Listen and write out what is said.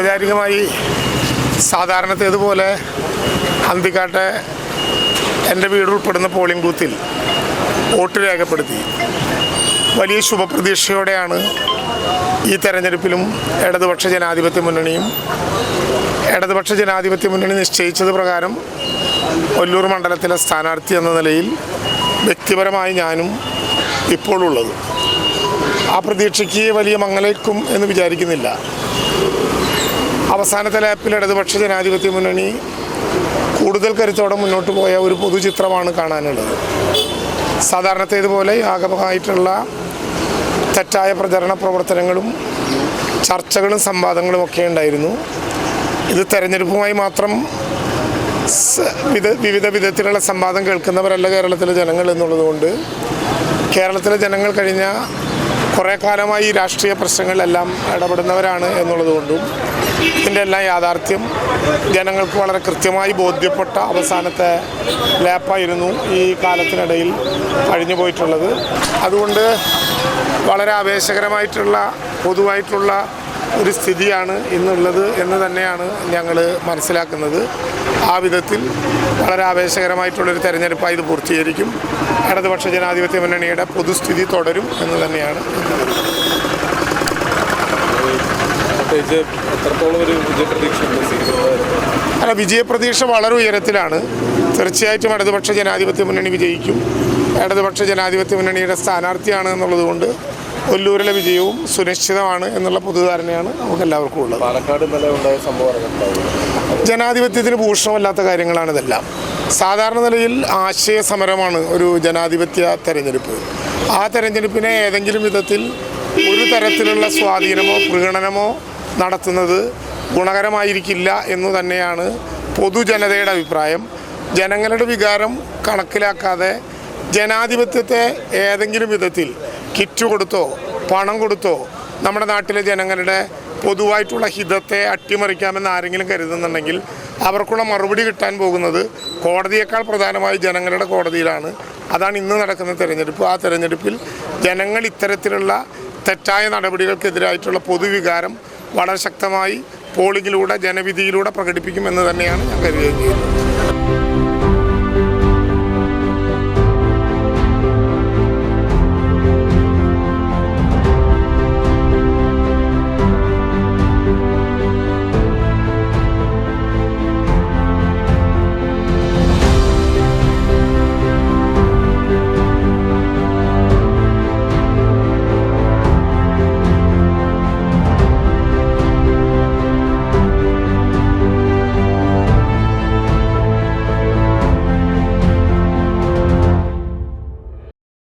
ഔപചാരികമായി സാധാരണത്തേതുപോലെ അന്തിക്കാട്ടെ എൻ്റെ വീട് ഉൾപ്പെടുന്ന പോളിംഗ് ബൂത്തിൽ വോട്ട് രേഖപ്പെടുത്തി. വലിയ ശുഭപ്രതീക്ഷയോടെയാണ് ഈ തെരഞ്ഞെടുപ്പിലും ഇടതുപക്ഷ ജനാധിപത്യ മുന്നണി നിശ്ചയിച്ചത് പ്രകാരം ഒല്ലൂർ മണ്ഡലത്തിലെ സ്ഥാനാർത്ഥി എന്ന നിലയിൽ വ്യക്തിപരമായി ഞാനും ഇപ്പോഴുള്ളത്. ആ പ്രതീക്ഷയ്ക്ക് വലിയ മങ്ങലേക്കും എന്ന് വിചാരിക്കുന്നില്ല. അവസാനത്തെ ലാപ്പിൽ ഇടതുപക്ഷ ജനാധിപത്യ മുന്നണി കൂടുതൽ കരുത്തോടെ മുന്നോട്ട് പോയ ഒരു പൊതുചിത്രമാണ് കാണാനുള്ളത്. സാധാരണത്തേതുപോലെ വ്യാപകമായിട്ടുള്ള തെറ്റായ പ്രചരണ പ്രവർത്തനങ്ങളും ചർച്ചകളും സംവാദങ്ങളും ഒക്കെ ഉണ്ടായിരുന്നു. ഇത് തെരഞ്ഞെടുപ്പുമായി മാത്രം വിവിധ വിധത്തിലുള്ള സംവാദം കേൾക്കുന്നവരല്ല കേരളത്തിലെ ജനങ്ങൾ എന്നുള്ളതുകൊണ്ട് കേരളത്തിലെ ജനങ്ങൾ കഴിഞ്ഞ കുറേ കാലമായി രാഷ്ട്രീയ പ്രശ്നങ്ങളിലെല്ലാം ഇടപെടുന്നവരാണ് എന്നുള്ളതുകൊണ്ടും ഇതിൻ്റെ എല്ലാം യാഥാർത്ഥ്യം ജനങ്ങൾക്ക് വളരെ കൃത്യമായി ബോധ്യപ്പെട്ട അവസാനത്തെ ലാപ്പായിരുന്നു ഈ കാലത്തിനിടയിൽ കഴിഞ്ഞു പോയിട്ടുള്ളത്. അതുകൊണ്ട് വളരെ ആവേശകരമായിട്ടുള്ള പൊതുവായിട്ടുള്ള ഒരു സ്ഥിതിയാണ് ഇന്നുള്ളത് എന്ന് തന്നെയാണ് ഞങ്ങൾ മനസ്സിലാക്കുന്നത്. ആ വിധത്തിൽ വളരെ ആവേശകരമായിട്ടുള്ളൊരു തെരഞ്ഞെടുപ്പായി ഇത് പൂർത്തീകരിക്കും. ഇടതുപക്ഷ ജനാധിപത്യ മുന്നണിയുടെ പൊതുസ്ഥിതി തുടരും എന്ന് തന്നെയാണ്. വിജയപ്രതീക്ഷ വളരെ ഉയരത്തിലാണ്. തീർച്ചയായിട്ടും ഇടതുപക്ഷ ജനാധിപത്യ മുന്നണി വിജയിക്കും. ഇടതുപക്ഷ ജനാധിപത്യ മുന്നണിയുടെ സ്ഥാനാർത്ഥിയാണ് എന്നുള്ളതുകൊണ്ട് ഒല്ലൂരിലെ വിജയവും സുനിശ്ചിതമാണ് എന്നുള്ള പൊതുധാരണയാണ് നമുക്കെല്ലാവർക്കും ഉള്ളത്. പാലക്കാട് ഇന്നലെ ഉണ്ടായ സംഭവം ജനാധിപത്യത്തിന് ഭൂഷണമല്ലാത്ത കാര്യങ്ങളാണിതെല്ലാം. സാധാരണ നിലയിൽ ആശയ സമരമാണ് ഒരു ജനാധിപത്യ തെരഞ്ഞെടുപ്പ്. ആ തെരഞ്ഞെടുപ്പിനെ ഏതെങ്കിലും വിധത്തിൽ ഒരു തരത്തിലുള്ള സ്വാധീനമോ പ്രകടനമോ നടത്തുന്നത് ഗുണകരമായിരിക്കില്ല എന്നു തന്നെയാണ് പൊതുജനതയുടെ അഭിപ്രായം. ജനങ്ങളുടെ വികാരം കണക്കിലാക്കാതെ ജനാധിപത്യത്തെ ഏതെങ്കിലും വിധത്തിൽ കിറ്റ് കൊടുത്തോ പണം കൊടുത്തോ നമ്മുടെ നാട്ടിലെ ജനങ്ങളുടെ പൊതുവായിട്ടുള്ള ഹിതത്തെ അട്ടിമറിക്കാമെന്ന് ആരെങ്കിലും കരുതുന്നുണ്ടെങ്കിൽ അവർക്കുള്ള മറുപടി കിട്ടാൻ പോകുന്നത് കോടതിയേക്കാൾ പ്രധാനമായി ജനങ്ങളുടെ കോടതിയിലാണ്. അതാണ് ഇന്ന് നടക്കുന്ന തെരഞ്ഞെടുപ്പ്. ആ തെരഞ്ഞെടുപ്പിൽ ജനങ്ങൾ ഇത്തരത്തിലുള്ള തെറ്റായ നടപടികൾക്കെതിരായിട്ടുള്ള പൊതുവികാരം വളരെ ശക്തമായി പോളിങ്ങിലൂടെ ജനവിധിയിലൂടെ പ്രകടിപ്പിക്കുമെന്ന് തന്നെയാണ് ഞാൻ കരുതുന്നത്.